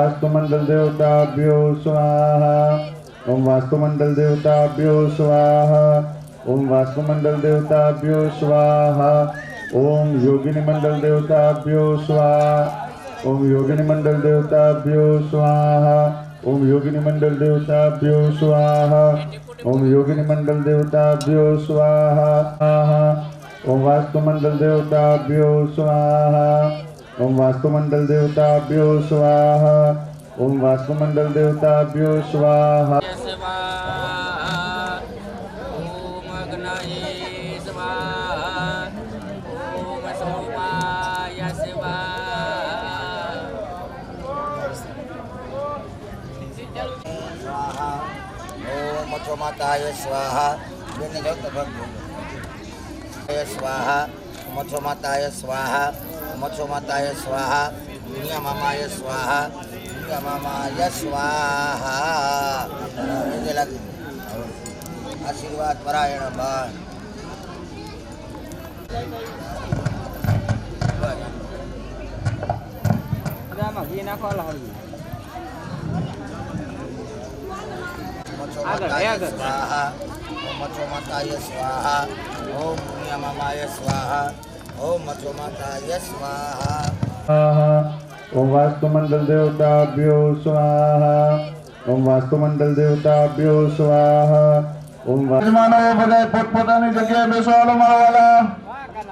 वास्तुमंडल देवताभ्यो स्वाहा। ओम वास्तुमंडल देवताभ्यो स्वाहा। ओम वास्तुमंडल देवताभ्यो स्वाहा। ओम योगिनी मंडल देवताभ्यो स्वाहा। ओम योगिनी मंडल देवताभ्यो स्वाहा। ओम योगिनी मंडल देवताभ्यो स्वाहा। ओम योगिनी मंडल देवताभ्यो स्वाहा। ओम वास्तुमंडल देवताभ्यो स्वाहा। ओम वास्तुमंडल देवताभ्यो स्वाहा। ओम वास्तुमंडल देवताभ्यो स्वाहा। माताय स्वाहा। स्वाहा मथो माताय स्वाहा। मथो माताय स्वाहा। दुनिया मामाय स्वाहा। दुनिया मामाय स्वाहा। आशीर्वाद परायण बाण स्वाहा। ओम मथो माताय स्वाहा। ओम दुनिया मामाय स्वाहा। ओम मथो माताय स्वाहा। ओम वास्तुमंडल देवताभ्यो स्वाहा। ओम वास्तुमंडल देवताभ्यो स्वाहा। ओम पोतपोतानी जगह बेसवालो मारवाला।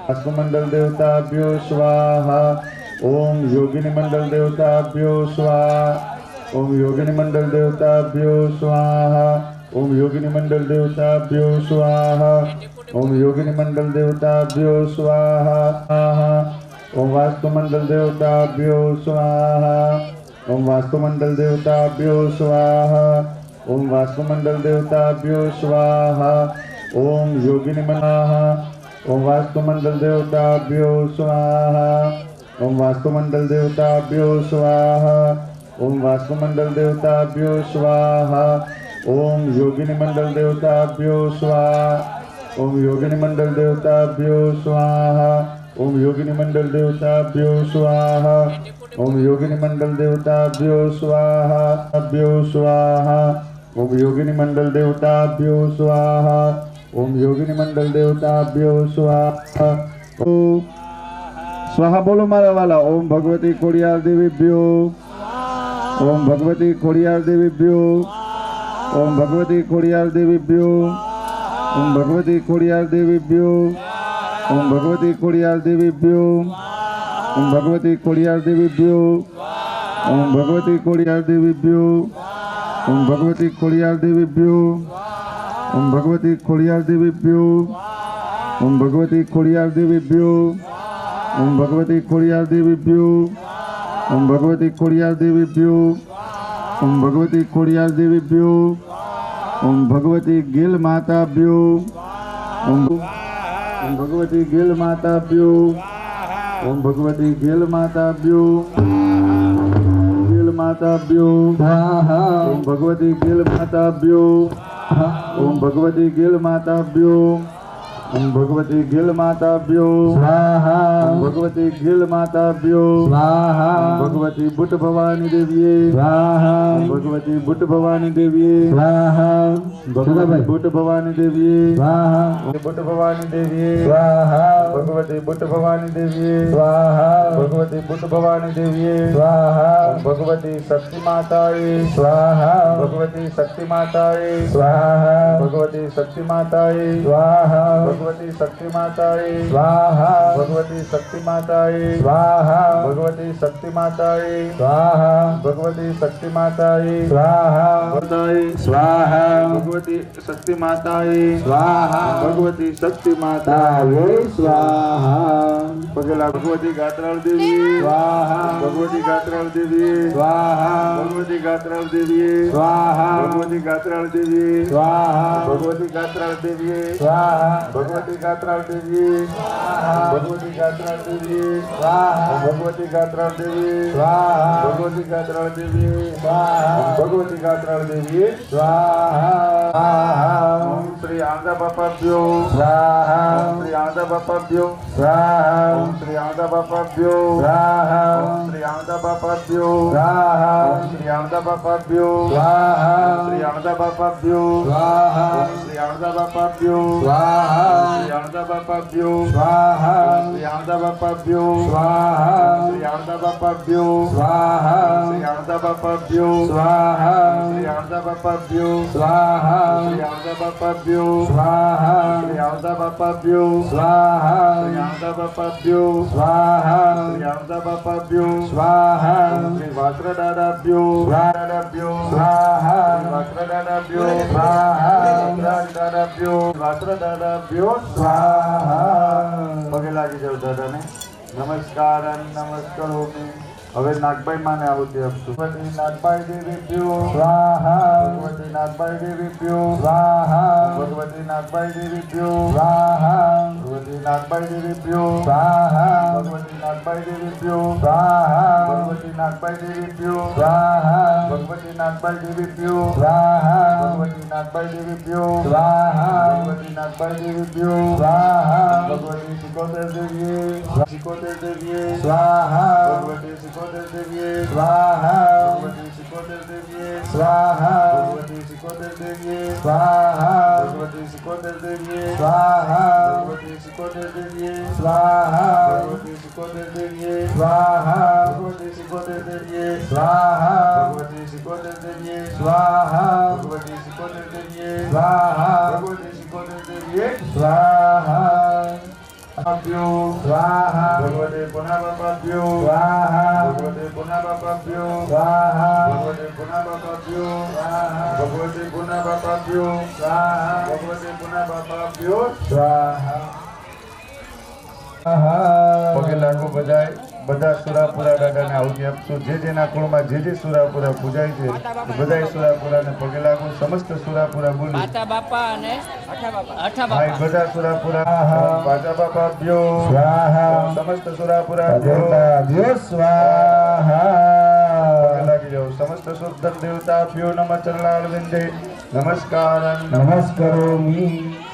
वास्तुमंडल देवताभ्यो स्वाहा। ओम योगिनी मंडल देवताभ्यो स्वाहा। ओम योगिनी मंडल देवताभ्यो स्वाहा। ओम योगिनी मंडल देवताभ्यो स्वाहा। ओम योगिनी मंडल देवताभ्यो स्वाहा। ओम वास्तुमंडल देवताभ्यो स्वाहा। ओम वास्तुमंडल देवताभ्यो स्वाहा। ओम वास्तुमंडल देवताभ्यो स्वाहा। ओम योगिनी मंडल। ओम वास्तुमंडल देवताभ्यो स्वाहा। ओम वास्तुमंडल देवताभ्यो स्वाहा। ओम वास्तुमंडल देवताभ्यो स्वाहा। ओम योगिनी मंडल देवताभ्यो स्वाहा। ओम योगिनी मंडल देवताभ्यो स्वाहा। ओम योगिनी मंडल देवताभ्यो स्वाहा। ओम योगिनी मंडल देवताभ्यो स्वाहा। भ्यो स्वाहा। ओम योगिनी मंडल देवताभ्यो स्वाहा। ओम योगिनी मंडल देवताभ्यो स्वाहा। स्वाहा बोलो मारा वाला। ओम भगवती खोड़ियार देवीभ्यो। ओम भगवती खोड़ियार देवीभ्यो। ओम भगवती खोड़ियार देवीभ्यो। ओम भगवती खोड़ियार देवीभ्यो। ओम भगवती खोड़ियार देवीभ्यो। ओम भगवती खोड़ियार देवीभ्यो। ओम भगवती खोड़ियार देवीभ्यो। ओम भगवती खोड़ियार देवीभ्यो। ओम भगवती खोड़ियार देवीभ्यो। ओम भगवती खोड़ियार देवीभ्यो। ओम भगवती खोड़ियार देवीभ्यो। ओम भगवती खोड़ियार देवीभ्यो। ओम भगवती खोड़ियार देवीभ्यो। ओम भगवती गिल माताभ्यो। ओम भगवती गिल माताभ्यो। ओम भगवती गिल माताभ्यो। गिल माताभ्यो। ओम भगवती गिल माताभ्यो। ओम भगवती गिल माताभ्यो। ओम भगवती गिल माताभ्यो स्वाहा। ओम भगवती गिल माताभ्यो स्वाहा। ओम भगवती बुट भवानी देवी स्वाहा। ओम भगवती बुट भवानी देवी स्वाहा। भगवती बुट भवानी देवी स्वाहा। बुट भवानी देवी स्वाहा। भगवती बुट भवानी देवी स्वाहा। भगवती बुट भवानी देवी स्वाहा। भगवती शक्ति माताए स्वाहा। भगवती शक्ति माताए स्वाहा। भगवती शक्ति माताए स्वाहा। भगवती शक्ति माताए स्वाहा। भगवती शक्ति माताए स्वाहा। भगवती शक्ति माताए स्वाहा। भगवती शक्ति माताए स्वाहा। माताए स्वाहा। भगवती शक्ति माताए स्वाहा। भगवती शक्ति माताए स्वाहा। पगला भगवती गात्राल देवी स्वाहा। भगवती गात्राल देवी स्वाहा। भगवती गात्राल देवी स्वाहा। भगवती गात्राल देवी स्वाहा। भगवती गात्राल देवी स्वाहा। भगवती गात्राल देवी स्वाहा। भगवती गात्राल देवी स्वाहा। भगवती गात्राल देवी स्वाहा। भगवती गात्राल देवी स्वाहा। भगवती गात्राल देवी स्वाहा। ओम श्री आंधा बापाभ्यो स्वाहा। ओम श्री आंधा बापाभ्यो स्वाहा। ओम श्री आंधा बापाभ्यो स्वाहा। ओम श्री आंधा बापाभ्यो स्वाहा। ओम આણંદા બાપાભ્યો સ્વાહા શ્રી આણંદા બાપાભ્યો સ્વાહા શ્રી આણંદા બાપાભ્યો સ્વાહા શ્રી આણંદા બાપાભ્યો સ્વાહા શ્રી આણંદા બાપાભ્યો સ્વાહા શ્રી આણંદા બાપાભ્યો સ્વાહા શ્રી આણંદા બાપાભ્યો સ્વાહા શ્રી આણંદા બાપાભ્યો સ્વાહા શ્રી આણંદા બાપાભ્યો સ્વાહા શ્રી આણંદા બાપાભ્યો સ્વાહા શ્રી આણંદા બાપાભ્યો સ્વાહા શ્રી આણંદા બાપાભ્યો સ્વાહા શ્રી વાત્રા દાદાભ્યો દાદાભ્યો સ્વાહા શ્રી વાત્રા દાદાભ્યો સ્વાહા દાદાભ્યો વાત્રા દાદાભ્યો સ્વાહા પગે લાગી જાવ દાદાને નમસ્કાર નમસ્કારોમી હવે નાગભાઈ માને આहुति આપશું ભગવતી નાગભાઈ દેવીભ્યો સ્વાહા ભગવતી નાગભાઈ દેવીભ્યો સ્વાહા ભગવતી નાગભાઈ દેવીભ્યો સ્વાહા ભગવતી નાગભાઈ દેવીભ્યો સ્વાહા ભગવતી નાગભાઈ દેવીભ્યો સ્વાહા ભગવતી નાગભાઈ દેવીભ્યો સ્વાહા ભગવતી નાગભાઈ દેવીભ્યો સ્વાહા ભગવતી નાગભાઈ દેવીભ્યો સ્વાહા ભગવતી નાગભાઈ દેવીભ્યો સ્વાહા ભગવતી સિકોતેર દેવીએ સિકોતેર દેવીએ સ્વાહા ભગવતી સિકોતેર દેવીએ સ્વાહા ભગવતી સિકોતેર દેવીએ સ્વાહા ભગવતી સિકોતેર દેવીએ સ્વાહા ભગવતી સિકોતેર દેવીએ સ્વાહા ભગવતી સિકોતેર દેવીએ સ્વાહા ભગવતી સિકોતેર દેવીએ સ્વાહા ભગવતી સિકોતેર દેવીએ સ્વાહા ભગવતી સિકોતેર દેવીએ સ્વાહા ભગવતી સિકોતેર દેવીએ સ્વાહા ભગવતી સિકોતેર દેવીએ સ્વાહા બાપાભ્યો સ્વાહા ભગવતે પુના બાપાભ્યો સ્વાહા ભગવતે પુના બાપાભ્યો સ્વાહા ભગવતે પુના બાપાભ્યો સ્વાહા ભગવતે પુના બાપાભ્યો સ્વાહા ભગવતે પુના બાપાભ્યો સ્વાહા પગે લાગુ બધાય બધા સુરાપુરા દાદાને આहुति આપશું જે જેના કુળમાં જે સુરાપુરા પૂજાય છે બધાય સુરાપુરાને પગે લાગુ સમસ્ત સુરાપુરા બોલી પાટા બાપા અને અઠા ભાઈ બાપા બધા સુરાપુરા પાટા બાપાભ્યો સ્વાહા સમસ્ત સુરાપુરા અજોતાભ્યો સ્વાહા પગે લાગી જાઓ સમસ્ત શુદ્ધ દેવતાભ્યો નમઃ ચરણારવિંદે નમસ્કાર નમસ્કરોમિ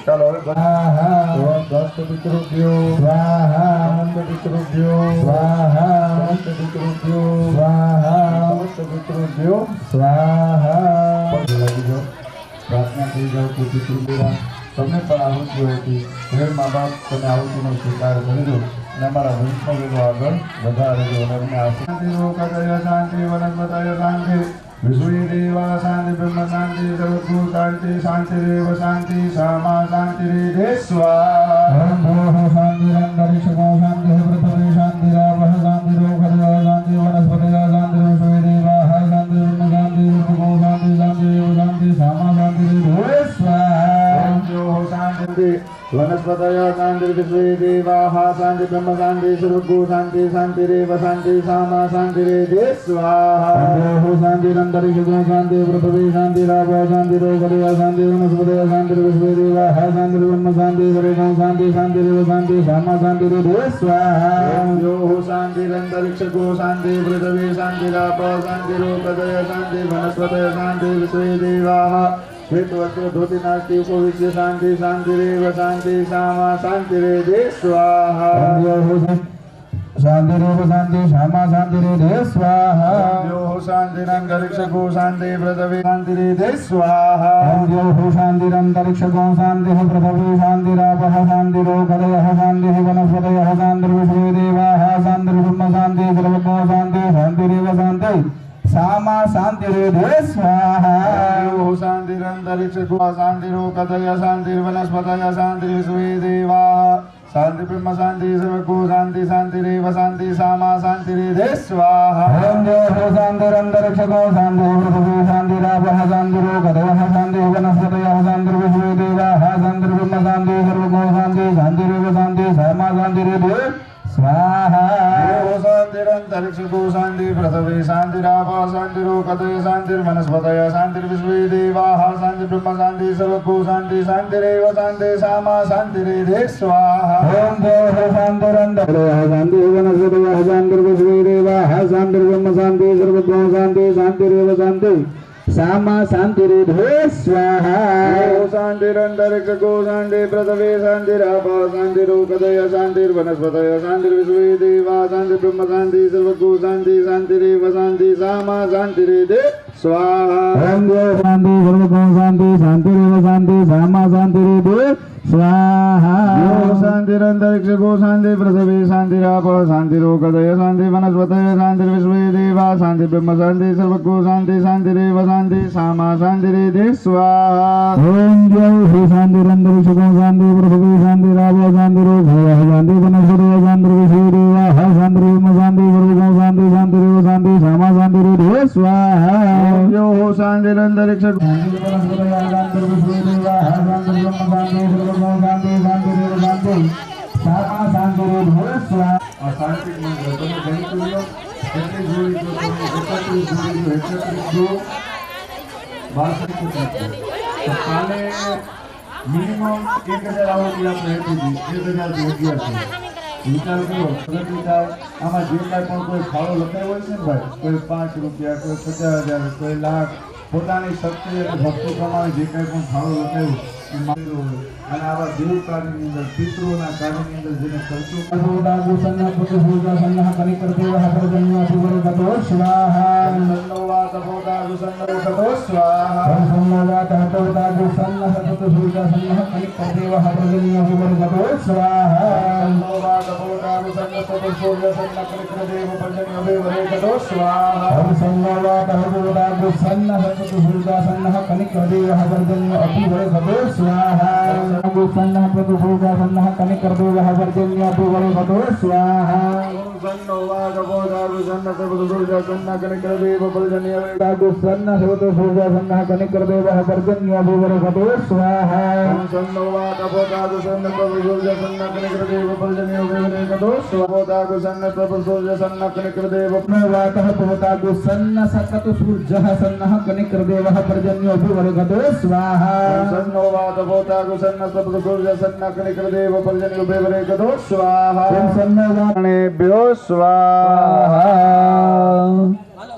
ચાલો હવે સ્વાહા સ્વસ્થ પિતૃભ્યો સ્વાહા સમસ્ત પિતૃભ્યો સ્વાહા સમસ્ત પિતૃભ્યો સ્વાહા સમસ્ત પિતૃભ્યો સ્વાહા પગે લાગી જાઓ પ્રાર્થના કરી જાઓ કે પિતૃદેવા તમને પણ આहुति હતી હે મા બાપ તમે આहुતિનો સ્વીકાર કરજો અને અમારા વંશનો આગળ વધારજો અને અમને શાંતિ રોકદય શાંતિ વનસ્પતય શાંતિ વિશ્વે દેવા શાંતિ બ્રહ્મ શાંતિ સર્વભૂ શાંતિ શાંતિરેવ શાંતિ સામા શાંતિરે સ્વાહા શાંતિરંતરિક્ષકો શાંતિ પૃથ્વી શાંતિરાપઃ શાંતિરોકદય શાંતિ વનસ્પતય શાંતિ વિશ્વે દેવાઃ શાંતિ બ્રહ્મ શાંતિ સર્વભૂ શાંતિ શાંતિરેવ શાંતિ સામા શાંતિરે સ્વાહા શાંતિ વનસ્પતય શાંતિ વિશ્વે દેવાઃ શાંતિ બ્રહ્મ શાંતિ સર્વભૂ શાંતિ શાંતિરેવ શાંતિ સામા શાંતિરે સ્વાહા શાંતિરંતરિક્ષકો શાંતિ પૃથ્વી શાંતિરાપઃ શાંતિરોકદય શાંતિ વનસ્પતય શાંતિ વિશ્વે દેવાઃ શાંતિ બ્રહ્મ શાંતિ સર્વભૂ શાંતિ શાંતિરેવ શાંતિ સામા શાંતિરે સ્વાહા શાંતિરંતરિક્ષકો શાંતિ પૃથ્વી શાંતિરાપ શાંતિરોકદય શાંતિ વનસ્પતય શાંતિ વિશ્વે દેવાઃ શ્વેત વસ્ત્ર ધોતી નાસ્તિ ઉપવિશ્ય શાંતિ શાંતિરેવ શાંતિ સામા શાંતિરે સ્વાહા શાંતિરેવ શાંતિ સામા શાંતિરે સ્વાહા શાંતિરંતરિક્ષકો શાંતિ પૃથ્વી શાંતિરે સ્વાહા શાંતિરંતરિક્ષકો શાંતિ પૃથ્વી શાંતિરાપઃ શાંતિરોકદય શાંતિ વનસ્પતય શાંતિ વિશ્વે દેવાઃ શાંતિ બ્રહ્મ શાંતિ સર્વભૂ શાંતિ શાંતિરેવ શાંતિ સામા શાંતિરે સ્વાહા શાંતિરંતરિક્ષકો શાંતિરોકદય શાંતિ વનસ્પતય શાંતિ વિશ્વે દેવાઃ શાંતિ બ્રહ્મ શાંતિ સર્વભૂ શાંતિ શાંતિરેવ શાંતિ સામા શાંતિરે સ્વાહા શાંતિરંતરિક્ષકો શાંતિ પૃથ્વી શાંતિરાપઃ શાંતિરોકદય શાંતિ વનસ્પતય શાંતિ વિશ્વે દેવાઃ શાંતિ બ્રહ્મ શાંતિ સર્વભૂ શાંતિ શાંતિરેવ શાંતિ સામા શાંતિરે સ્વાહા શાંતિરંતરિક્ષકો શાંતિ પૃથ્વી શાંતિરાપ શાંતિરોકદય શાંતિર્વનસ્પતય શાંતિર્વિશ્વે દેવાઃ શાંતિ બ્રહ્મ શાંતિ સર્વભૂ શાંતિ શાંતિરેવ શાંતિ સામા શાંતિરે સ્વાહા શાંતિરંતરિક્ષકો શાંતિ વનસ્પતય શાંતિ વિશ્વે દેવાઃ શાંતિ બ્રહ્મ શાંતિ સર્વભૂ શાંતિ શાંતિરેવ શાંતિ સામા શાંતિરે સ્વાહા શાંતિરંતરિક્ષકો શાંતિ પૃથ્વી શાંતિરાપ શાંતિરોકદય શાંતિર્વનસ્પતય શાંતિર્વિશ્વે દેવાઃ શાંતિ બ્રહ્મ શાંતિ સર્વભૂ શાંતિ શાંતિરેવ શાંતિ સામા શાંતિરે स्वाहा ओम देव शांति सर्वको शांति शांतिरेव शांति सामा शांतिरेव स्वाहा यो शांतिरंतरिक्ष गो शांति पृथ्वी शांतिराप शांतिरोगदय शांति वनस्पतय शांतिर्विश्वे देवा शांति ब्रह्म शांति सर्वको शांति शांतिरेव शांति सामा शांतिरेव स्वाहा ओम देव श्री शांतिरंतरिक्ष गो शांति पृथ्वी शांतिराप शांतिरोगदय शांति वनस्पतय शांतिर्विश्वे देवा शांतिर्ब्रह्म शांति सर्वको शांति शांतिरेव शांति सामा शांतिरेव स्वाहा यो शांतिरंतरिक्ष શાંતિ મંત્ર તમે ગણતરી લો કેટલી જોડી જો તમે 31 જોડી જો 32 તો કાલે મિનિમમ 1000 આવતી આપણે હતી 1011 છે વિચાર કરો પ્રગતિ થાય આમાં જે કાંઈ પણ કોઈ ફાળો લખાયો હોય છે ને ભાઈ કોઈ 5 રૂપિયા કોઈ 50,000 કોઈ લાખ પોતાની શક્તિ અને ભક્તિ પ્રમાણે જે કાંઈ પણ ફાળો લખાયો એ માંગેલો હોય અને આવા દેવ કાર્યની અંદર પિતૃઓના કાર્યની અંદર જેને ખર્ચો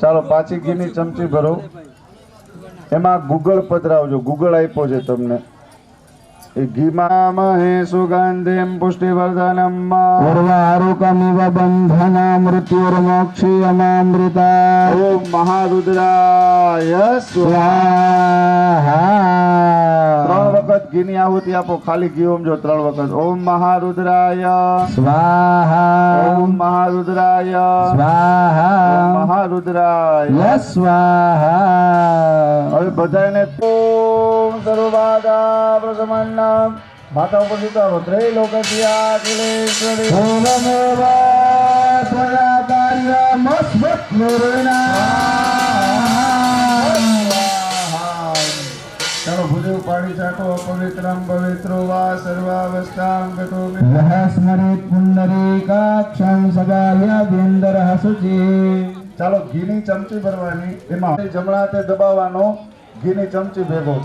ચાલો પાછી ઘીની ચમચી ભરો એમાં ગુગળ પધરાવજો ગુગળ આપ્યો છે તમને એ ઘીમાં મહે સુગંધિમ પુષ્ટિવર્ધનમ ઉર્વારુકમિવ બંધના મૃત્યુર્મોક્ષીયમામૃતા ઓમ મહારુદ્રાય સ્વાહા 3 વખત ઘીની આહુતિ આપો ખાલી ઘી ઓમજો 3 વખત ઓમ મહારુદ્રાય સ્વાહા ઓમ મહારુદ્રાય સ્વાહા ઓમ મહારુદ્રાય સ્વાહા હવે બધાને ઓમ સર્વબાધા પ્રશમન્નમ માતા ઉપર ઉતારો ત્રૈલોક્યાખિલેશ્વરી ઓમમેવ ત્વયા ચાલો ભુજે પાણી છાંટો અપવિત્રમ પવિત્રો વા સર્વાવસ્થાં ગતો यः स्मरेत् पुण्डरीकाक्षं सदाय वेन्दरः शुचि ચાલો ઘીની ચમચી ભરવાની એમાં જમણા હાથે દબાવવાનો ઘીની ચમચી ભેગો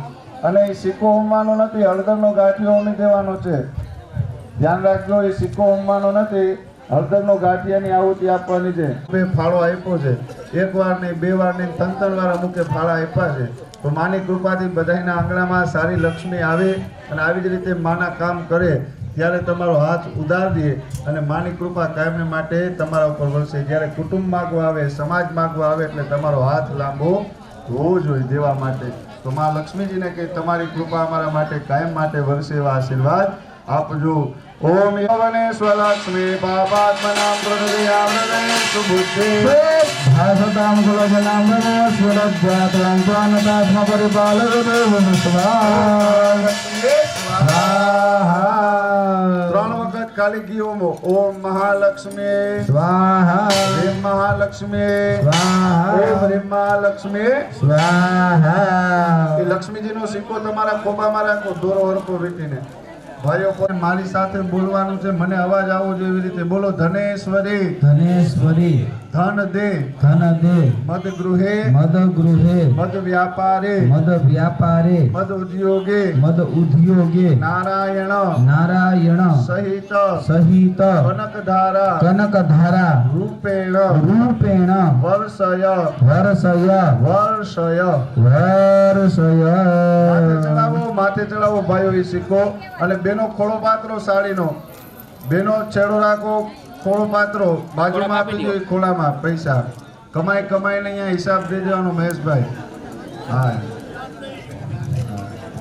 અને એ સિક્કો ઉમવાનો નથી હળદરનો ગાંઠિયો ઉમી દેવાનો છે ધ્યાન રાખજો એ સિક્કો ઉમવાનો નથી હળદરનો ગાંઠિયાની આહુતિ આપવાની છે બે ફાળો આપ્યો છે એક વાર નહીં 2 વાર નહીં 3 વાર અમુકે ફાળા આપ્યા છે તો માની કૃપાથી બધાના આંગણામાં સારી લક્ષ્મી આવે અને આવી જ રીતે માના કામ કરે ત્યારે તમારો હાથ ઉદાર દે અને માની કૃપા કાયમને માટે તમારા ઉપર વરસે જ્યારે કુટુંબ માગવા આવે સમાજ માગવા આવે એટલે તમારો હાથ લાંબો હોવો જોઈએ દેવા માટે તો માં લક્ષ્મીજીને કે તમારી કૃપા અમારા માટે કાયમ માટે વરસે એવા આશીર્વાદ આપજો ઓમ યવને સ્વલક્ષ્મી પાપાત્મનામ પ્રદયામૃતે સુબુદ્ધિ भासतां कुलजनां स्वरज्जातं स्वानतास्म परिपालकदेवं स्वाहा 3 વખત ખાલી ઘી ઓમો ઓમ મહાલક્ષ્મી स्वाहा હ્રીમ મહાલક્ષ્મી स्वाहा ઓમ હ્રીમ મહાલક્ષ્મી स्वाहा એ લક્ષ્મીજીનો સિક્કો તમારા ખોબામાં રાખો દોરો હરકો વીટીને ભાઈઓ કોઈ મારી સાથે બોલવાનું છે મને અવાજ આવવો જોઈએ એવી રીતે બોલો ધનેશ્વરી धनेश्वरी ધન દે धन दे મદ ગૃહે मद गृहे મદ વ્યાપારે मद व्यापारे મદ ઉદ્યોગે मद उद्योगे નારાયણ नारायण સહિત सहित કનકધારા कनकधारा રૂપેણ रूपेण વર્ષય वर्षय વર્ષય वर्षय માથે ચડાવો ભાઈઓ એ સિક્કો અને બેનો ખોળો પાત્રો સાડીનો બેનો છેડો રાખો ખોળો પાત્રો બાજુમાં આપી દો ખોળામાં પૈસા કમાઈને અહીંયા હિસાબ દઈ દેવાનો મહેશભાઈ. હા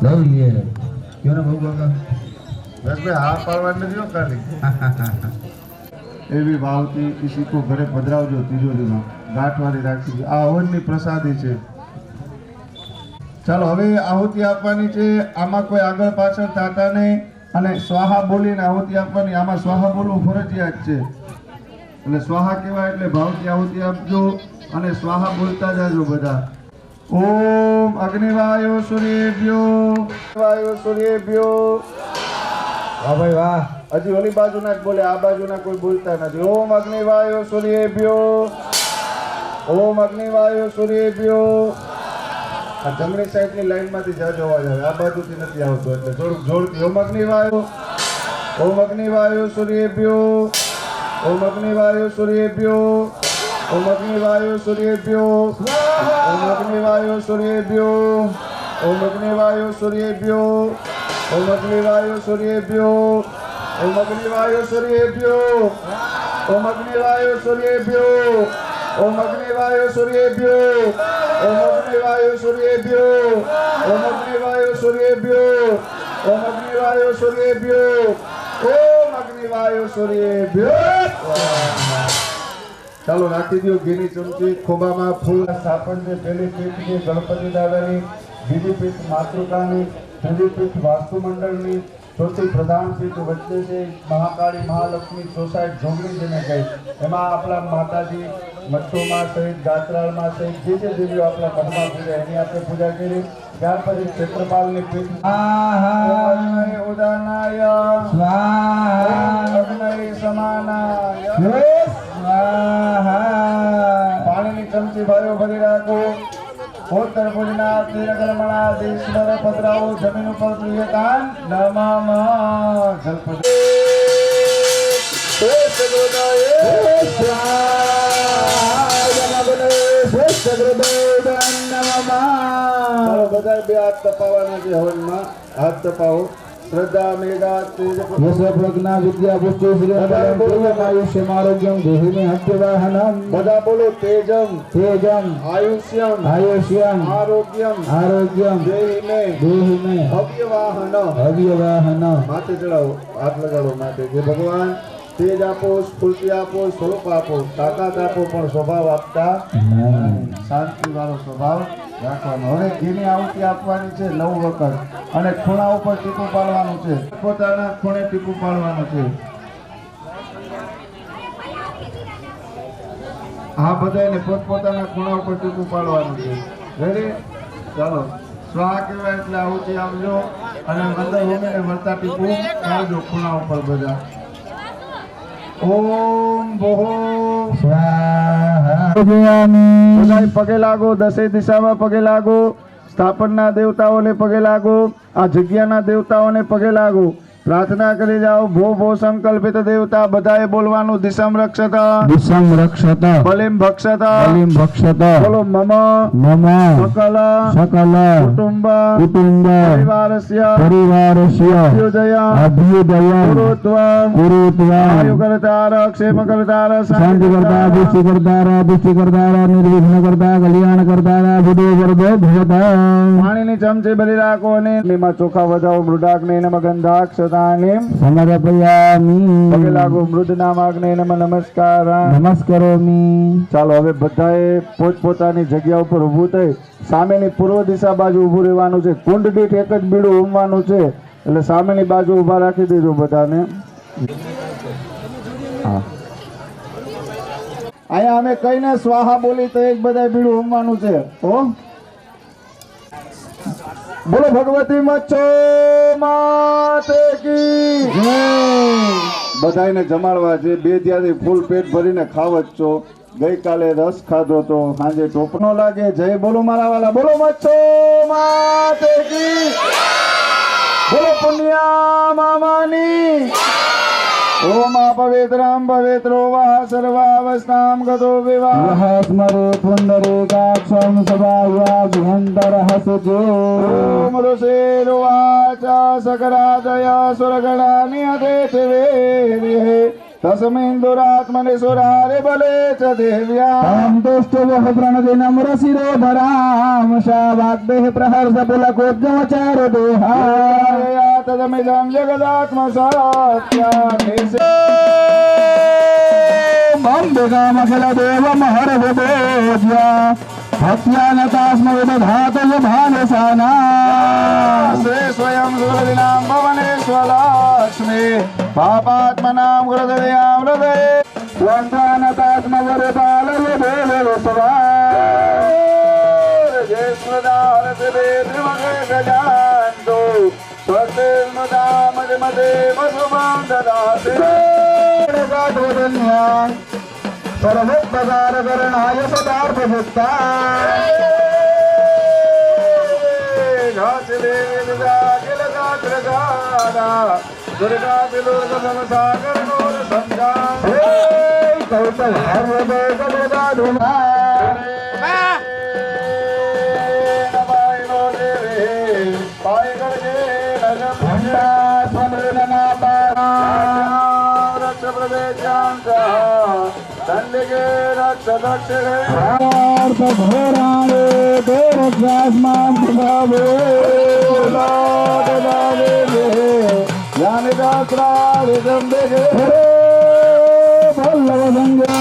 લઈ લઈએ ક્યો ને બહુ કાકા મહેશભાઈ હા પાડવાની નથી હો ખાલી. એવી વાવતી કિસી કો ઘરે પધરાવજો તિજોરીમાં ગાંઠવાળી રાખી. આ હવનની પ્રસાદી છે. ચાલો હવે આહુતિ આપવાની છે. આમાં કોઈ આગળ પાછળ થતા નહીં અને સ્વાહા બોલીને આહુતિ આપવાની. આમાં સ્વાહા બોલવું ફરજિયાત છે. એટલે સ્વાહા કહેવાય એટલે ભાવથી આહુતિ આપજો અને સ્વાહા બોલતા જાજો બધા. ઓમ અગ્નિવાયો સૂર્યેભ્યો વાયો સૂર્યેભ્યો. વાહ ભાઈ વાહ. હજી ઓલી બાજુના જ બોલે, આ બાજુના કોઈ બોલતા નથી. ઓમ અગ્નિવાયો સૂર્યેભ્યો. ઓમ અગ્નિવાયો સૂર્યેભ્યો. આ જમણી સાઈડની લાઈનમાંથી જાજો અવાજ આવે, આ બાજુથી નથી આવતો એટલે થોડુંક જોરથી. ઓમ અગ્નિવાયો. ઓમ અગ્નિવાયો સૂર્યેભ્યો. ઓમ અગ્નિવાયો સૂર્યેભ્યો. ઓમ અગ્નિવાયો સૂર્યેભ્યો. ઓમ અગ્નિવાયો સૂર્યેભ્યો. ઓમ અગ્નિવાયો સૂર્યેભ્યો. ઓમ અગ્નિવાયો સૂર્યેભ્યો. ઓમ અગ્નિવાયો સૂર્યેભ્યો. ઓમ અગ્નિવાયો સૂર્યેભ્યો. ઓમ અગ્નિવાયો સૂર્યેભ્યો. ઓમ અગ્નિવાયો સૂર્યેભ્યો. ઓમ અગ્નિવાયો સૂર્યેભ્યો. ઓમ અગ્નિવાયો સૂર્યેભ્યો. ઓમ અગ્નિવાયો સૂર્યેભ્યો. ચાલો રાખી દો ઘીની ચમચી. ખોબામાં ફૂલ સ્થાપન છે. પહેલી પીઠ છે ગણપતિ દાદાની, બીજી પીઠ માતૃકાની, ત્રીજી પીઠ વાસ્તુ મંડળની, ચોથી પ્રધાન પીઠ વચ્ચે છે મહાકાળી મહાલક્ષ્મી સોસાયટી જોગણી જેને કહી. એમાં આપણા માતાજી મચ્છોમાં સહિત ગાત્રાળમાં સહિત જે જે દેવીઓ આપણા મઠમાં પૂજા એની આપણે પૂજા કરી. ત્યાર પછી ક્ષેત્રપાલની પીઠ ઉદાનાય અગ્નય સમાનાય. પાણીની ચમચી ભાઈઓ ભરી રાખો. ઉત્તર ભુજના તીરગરમણા દેશવર પધરાવો. જમીન ઉપર પ્રિયકાન નમઃ જલપતિ. બધા બે હાથ તપાવવાના છે હવનમાં. હાથ તપાવો. શ્રદ્ધા મેઘા તેજ પ્રજ્ઞા વિદ્યા પુષ્ટિ આયુષ્યમ આરોગ્યમ દેહી મે હત્યવાહનમ. બધા બોલો. તેજમ તેજમ આયુષ્યમ આયુષ્યમ આરોગ્યમ આરોગ્યમ દેહી મે દેહી મે અવ્યવાહન. અવ્યવાહન. માથે ચડાવો, હાથ લગાડો માથે. જે ભગવાન તેજ આપો, સ્ફૂર્તિ આપો, સ્વરૂપ આપો, તાકાત આપો, પણ સ્વભાવ આપતા શાંતિ વાળો સ્વભાવ રાખવાનો. હવે ઘીની આહુતિ આપવાની છે 9 વખત અને ખૂણા ઉપર ટીપું પાડવાનું છે. પોતાના ખૂણે ટીપું પાડવાનું છે. હા બધાને પોતપોતાના ખૂણા ઉપર ટીપું પાડવાનું છે. રેડી? ચાલો. સ્વાહા કહેવાય એટલે આહુતિ આપજો અને અંદર હોમીને વળતા ટીપું પાડજો ખૂણા ઉપર બધા. ઓમ ભો સ્વાહા. બધાય પગે લાગો. 10 દિશામાં પગે લાગો. સ્થાપનના દેવતાઓને પગે લાગો. આ જગ્યાના દેવતાઓને પગે લાગો. પ્રાર્થના કરી જાઓ. ભો ભો સંકલ્પિત દેવતા. બધાએ બોલવાનું. દિશમ રક્ષત દિશમ રક્ષત બલિમ ભક્ષત બલિમ ભક્ષત. બોલો. મમ મમ સકલ સકલ કુટુંબ કુટુંબ પરિવારસ્ય પરિવારસ્ય અભ્યુદય અભ્યુદય ગુરુત્વ ગુરુત્વ આયુકર્તાર ક્ષેમકર્તાર શાંતિકર્તા પુષ્ટિકર્તાર પુષ્ટિકર્તાર નિર્વિઘ્ન કર્તા કલ્યાણ કર્તાર ભૂદો વર્ધો ભવતા. પાણીની ચમચી ભરી રાખો અને એમાં ચોખા વધાવો. મૃડાગ્ને નમ ગંધાક્ષ સમર્પયામિ. પગે લાગો. મૃદ નામાગ્ને નમ નમસ્કાર. નમસ્કારોમિ. ચાલો હવે બધાએ પોતપોતાની જગ્યા ઉપર ઊભું થઈ સામેની પૂર્વ દિશા બાજુ ઊભું રહેવાનું છે. કુંડ દીઠ એક જ બીડું હોમવાનું છે એટલે સામેની બાજુ ઊભા રાખી દેજો બધાને. હા અહીંયા અમે કઈને સ્વાહા બોલી તો એક બધા બીડું હોમવાનું છે. હો બોલો. ભગવતી મચ્છો માતે કી જય. બધાને જમાડવા છે. 2 ત્યાંથી ફૂલ પેટ ભરીને ખાવ જ છો. ગઈકાલે રસ ખાધો તો સાંજે ટોપનો લાગે. જય બોલો મારા વાલા. બોલો મચ્છો માતે કી. બોલો પુણ્યા મામાની. ઓમ પવિત્રમ પવિત્રો વા સર્વાવસ્થામ ગતો વિવાહ સ્મરે પુંડરીકાક્ષમ સભાયા ભયંતર હસજો. ઓમ ઋષિર્વાચ સકરાદય સુરગણા નિયતે तस्मिन्दुरात्मनेश्वरारे बले च देव्या तुष्टवः प्रणदिनं रसिरोधराम शावाग्देः प्रहर्ष पुलकोद्गमचारो देहा तदमिदं जगदात्मसात्या अम्बिकामखिल देवमहर्षभोज्या भक्त्यानतास्मविदधातय भानसाना श्री स्वयं सुरदिनां भवनेश्वराक्ष्मी पापात्मनां गुरुदयां हृदये स्वान्तानतास्मवरपालय देवस्वा गजान्तो स्वस्तिर्मुदामदिमते वसुमां ददाति सर्वोपकारकरणाय पदार्थभुक्ता दुर्गा विलोक समसागर नूर संगा कौतल हर्वदोषमुदाधुना नमायनो देवे पाय गणगे घंटा स्वनेन नादा रक्ष प्रदेशांत दंडिगे रक्ष दक्षिणे घोराणे देवस्मान् भावे ज्ञानिदात्रादिदं देगे पल्लव संगे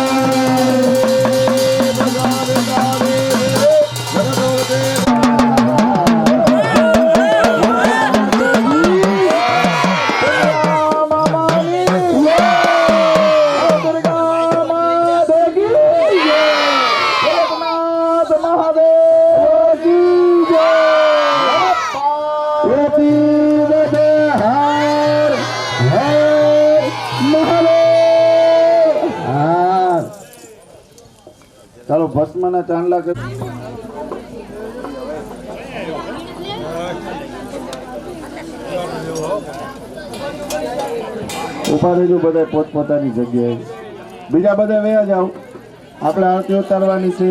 ચાલો ભસ્મના ચાંદલા કરી ઉભા રહેજો બધા પોતપોતાની જગ્યાએ બીજા બધા વયા જાઓ આપણે આરતી ઉતારવાની છે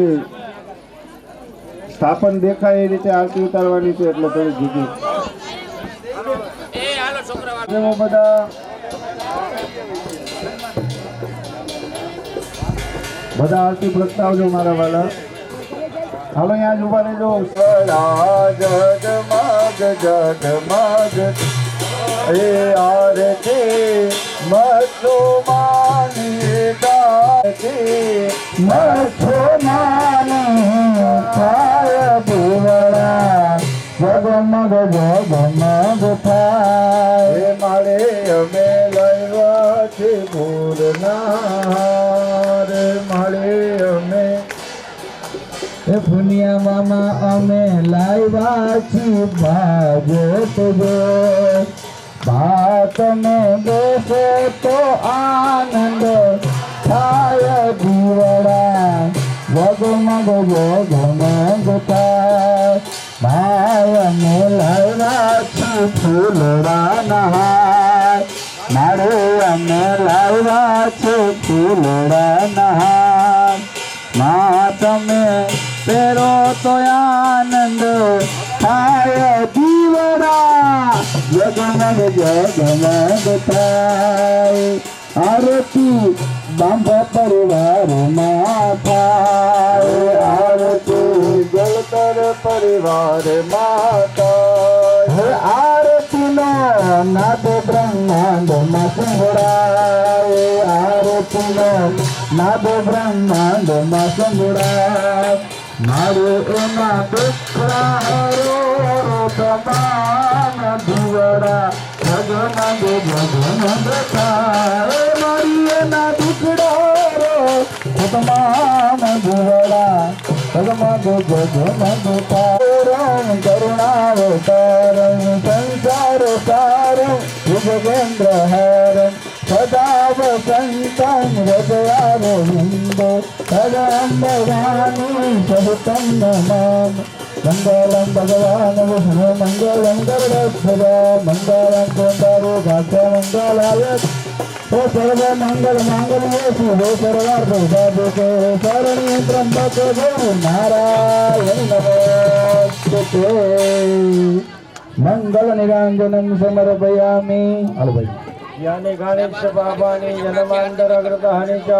સ્થાપન દેખાય એ રીતે આરતી ઉતારવાની છે એટલે થોડી જગ્યા બધા બધા આરતી પ્રગટાવજો મારા વાલા હાલો અહીંયા જ ઉભા રહેજો જગમગ જગમગ એ આરતી મથો માની દાતી મથો માની થાય દેવળા જગમગ જગમગ થાય એ માળે અમે લાવ્યા છે પૂરનાર માળે અમે એ પુનિયા મામા અમે લાવ્યા છીએ ભાજત જો ભાતને બેસે તો આનંદ થાય દીવડા જગમગ જગમગ થાય ભાઈ અમે લાવ્યા છીએ ફૂલડા નહાય મારે અમે લાવ્યા છે ફૂલડા નહાય માં તમે પહેરો તો આનંદ થાય દીવડા જગમગ જગમગ થાય આરતી બાંધા પરિવારમાં થાય આરતી જળતર પરિવારમાં થાય આરતીનો નાદ બ્રહ્માંડમાં સંભળાય આરતીનો નાદ બ્રહ્માંડમાં સંભળાય મારે એના દુઃખરો તમામ દીવડા જગમગ જગમગ થાય મારી એના દુઃખડો તમામ દીવડા જગમગ જગમગ થાય કરુણાવતારં સંસાર સારં યુગેન્દ્ર હરં સદા વસંતં હૃદયારવિંદો તદંબરાની સહિतं નમામ મંગલં ભગવાન વિષ્ણુ મંગલં ગરુડધ્વજા મંગલં કુંડારો ભાગ્ય મંગલાય હે સર્વ મંગલ માંગલ્ય શિવે સર્વાર્થ સાધકે શરણ્ય ત્રંબકે ગૌરી નારાયણ નમોસ્તુતે મંગલ નિરંજનમ સમર્પયામિ હાલો ભાઈ यानि गणेश पापानि जन्मान्तरकृतानि च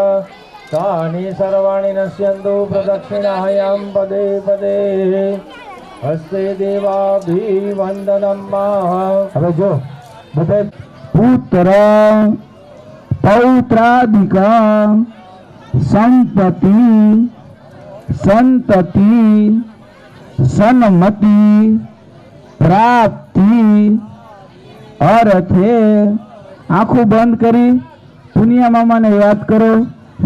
तानि सर्वाणि नश्यन्तु प्रदक्षिणायां पदे पदे हस्ते देवाभिवन्दनं मा। હવે જો બધે પુત્ર પૌત્રાદિક સંપત્તિ સંતતિ સન્મતિ પ્રાપ્તિ અર્થે આંખું બંધ કરી પુનિયા મામાને યાદ કરો,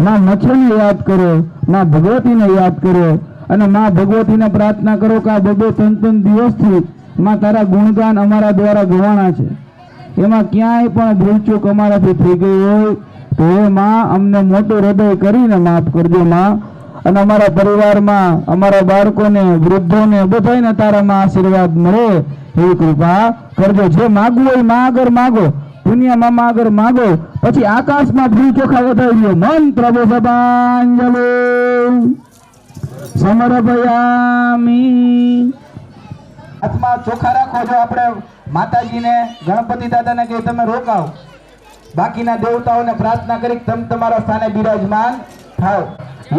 માં મચ્છરને યાદ કરો, માં ભગવતીને યાદ કરો અને માં ભગવતીને પ્રાર્થના કરો કે આ બબે ત્રણ દિવસથી માં તારા ગુણગાન અમારા દ્વારા ગવાણા છે, એમાં ક્યાંય પણ ભૂલચૂક અમારાથી થઈ ગઈ હોય તો એ માં અમને મોટું હૃદય કરીને માફ કરજો માં, અને અમારા પરિવારમાં અમારા બાળકોને વૃદ્ધોને બધાને તારામાં આશીર્વાદ મળે એવી કૃપા કરજો. જે માગવું હોય માં આગળ માગો, પુણ્ય મામા આગળ માગો, પછી આકાશમાં ફૂલ ચોખા વધારી લો. મંત્ર પુષ્પાંજલિ સમર્પયામિ. હાથમાં ચોખા રાખો. જો આપણે માતાજીને ગણપતિ દાદાને કહી તમે રોકાવ, બાકીના દેવતાઓને પ્રાર્થના કરી તમે તમારા સ્થાને બિરાજમાન થાવ.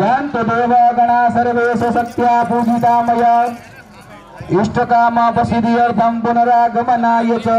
યંત દેવ ગણા સર્વેશ સત્યા પૂજિતામય ઇષ્ટકામ પ્રસિદ્ધિ અર્થમ પુનરાગમનાય ચ.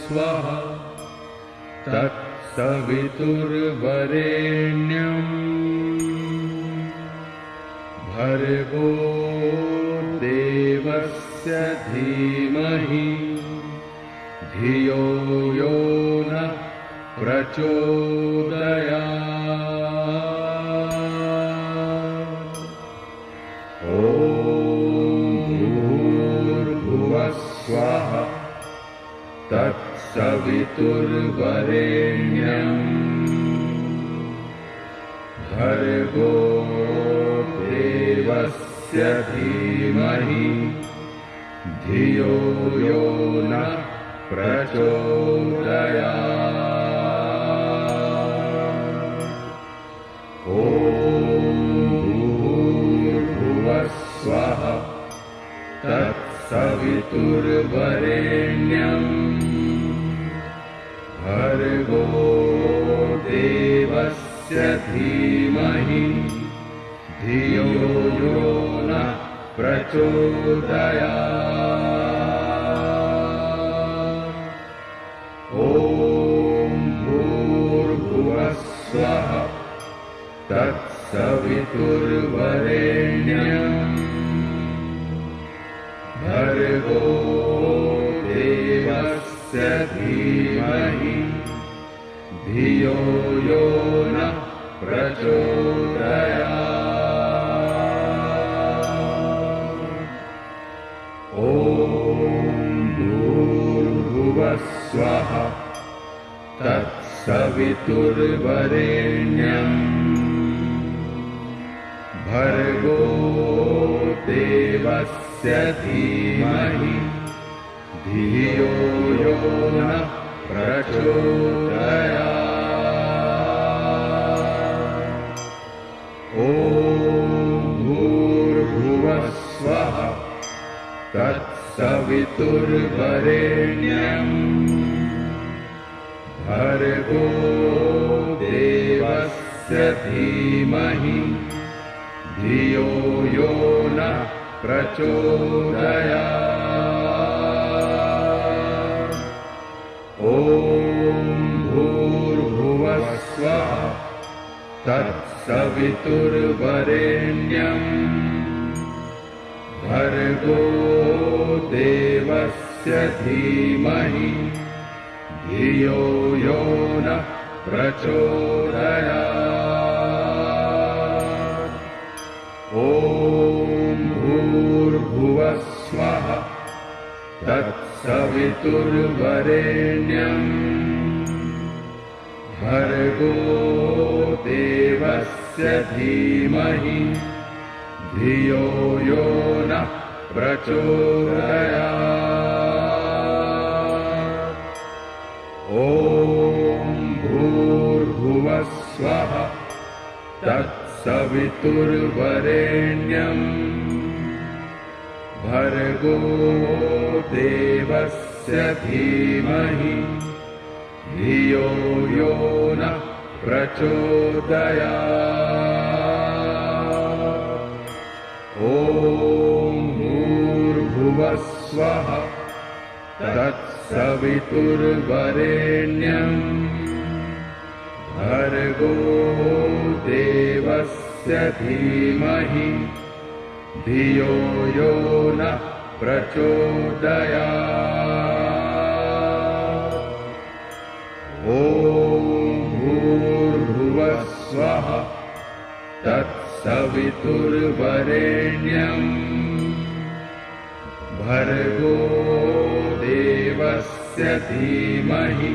स्वः तत्सवितुर्वरेण्यम् भर्गो देवस्य धीमहि धियो यो नः प्रचोदयात्। ॐ भूर्भुवः स्वः तत्सवितुर्वरेण्यम् भर्गो देवस्य धीमहि धियो यो नः प्रचोदयात्। ॐ भूर्भुवः स्वः तत्सवितुर्वरेण्यम् भर्गो देवस्य धीमहि धियो यो नः प्रचोदयात्। ॐ भूर्भुवः स्वः तत्सवितुर्वरेण्यम् भर्गो देवस्य धीमहि धियो यो नः प्रचोदयात्। ॐ भूर्भुवः स्वः तत्सवितुर्वरेण्यम् भर्गो देवस्य धीमहि धियो यो नः प्रचोदयात्। ॐ भूर्भुवः स्वः तत्सवितुर्वरेण्यम् भर्गो देवस्य धीमहि धियो यो नः प्रचोदयात्। ॐ भूर्भुवस्वः तत्सवितुर्वरेण्यम् भर्गो देवस्य धीमहि धियो यो नः प्रचोदयात्। ॐ भूर्भुवस्वः तत्सवितुर्वरेण्यम् भर्गो देवस्य धीमहि धियो यो नः प्रचोदयात्। ॐ भूर्भुवस्वः तत्सवितुर्वरेण्यम् भर्गो देवस्य धीमहि धियो यो नः प्रचोदयात्। ॐ भूर्भुवस्वः तत्सवितुर्वरेण्यम् भर्गो देवस्य धीमहि धियो यो नः प्रचोदयात्। ॐ भूर्भुवस्वः तत्सवितुर्वरेण्यम् भर्गो देवस्य धीमहि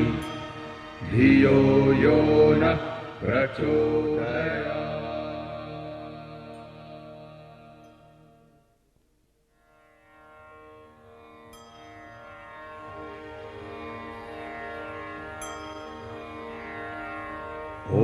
धियो यो नः प्रचोदयात्। ॐ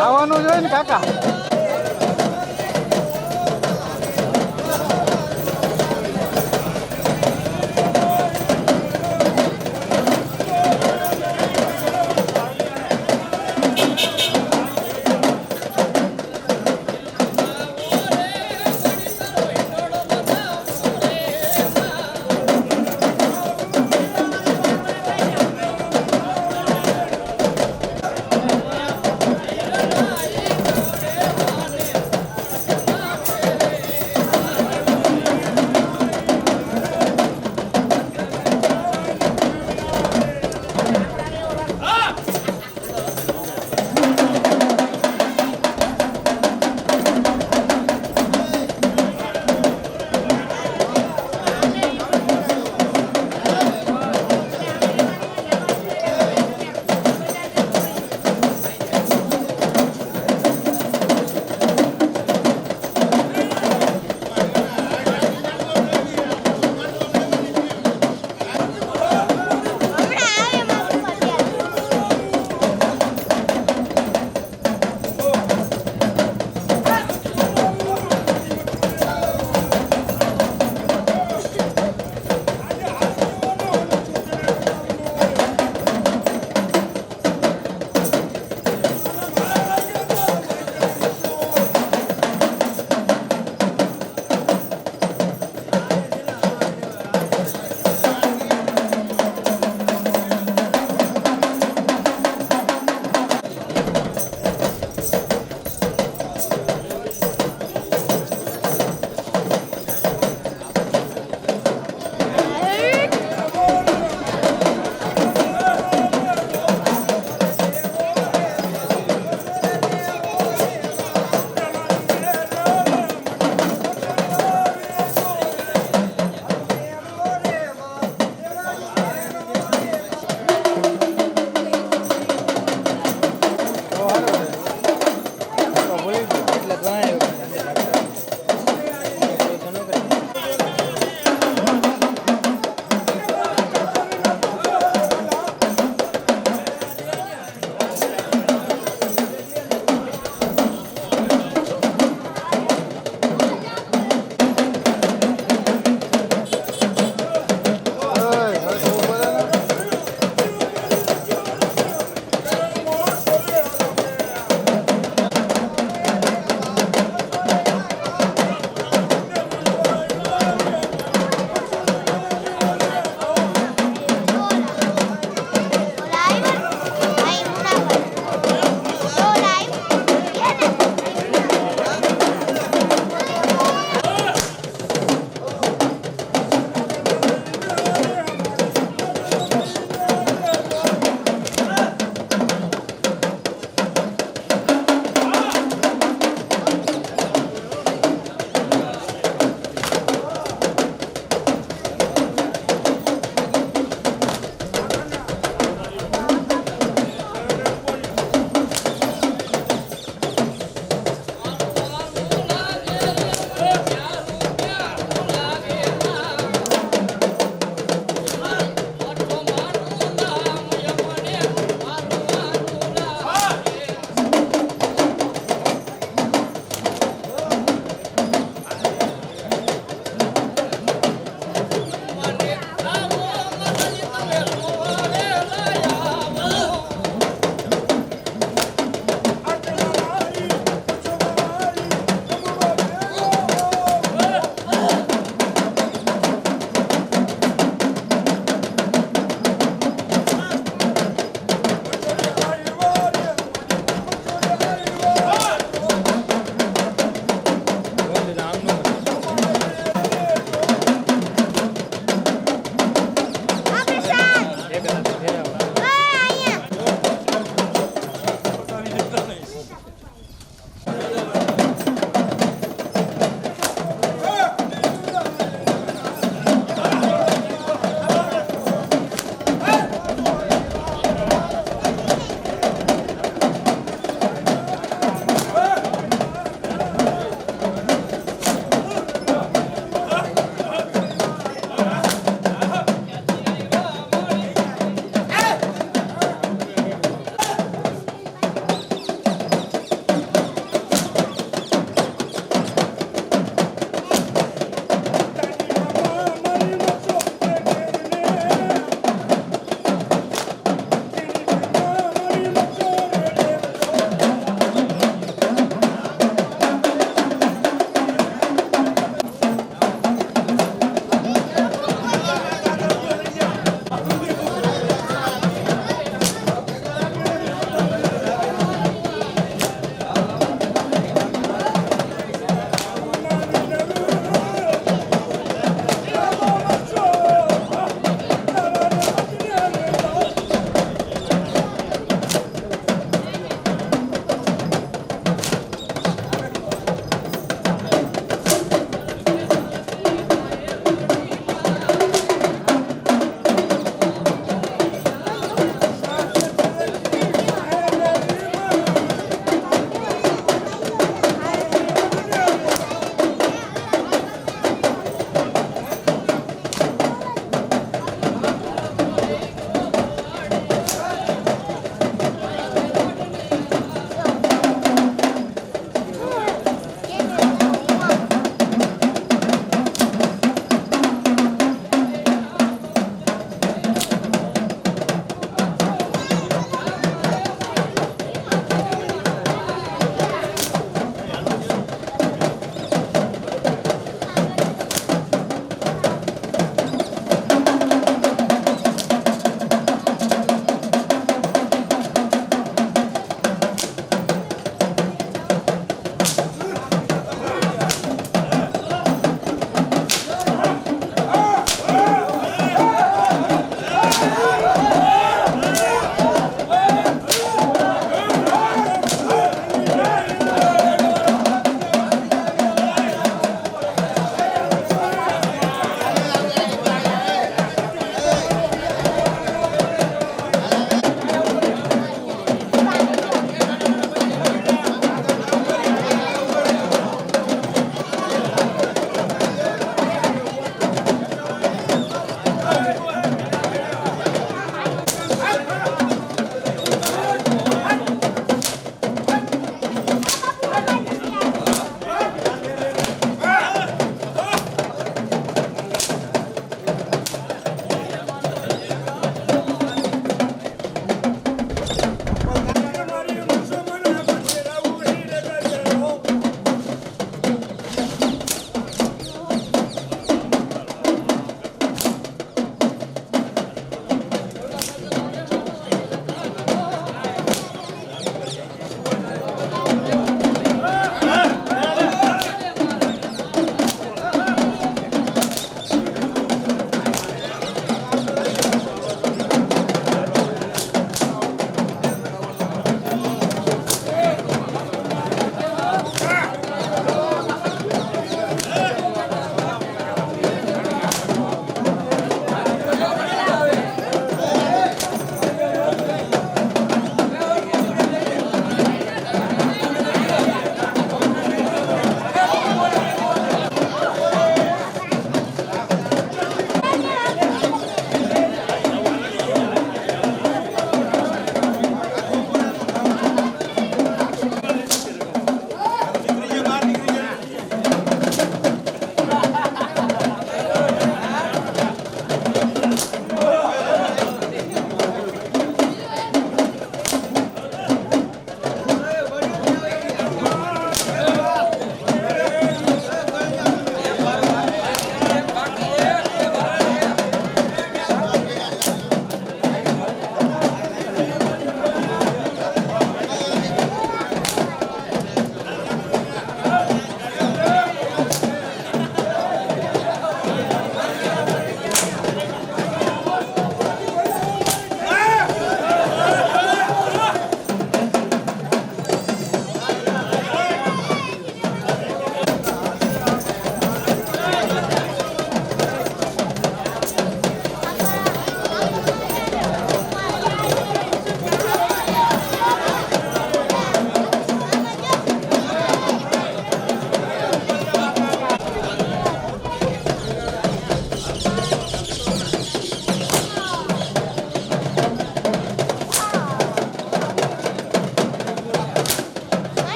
આવવાનું જોઈએ ને કાકા.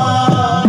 સ્વાહા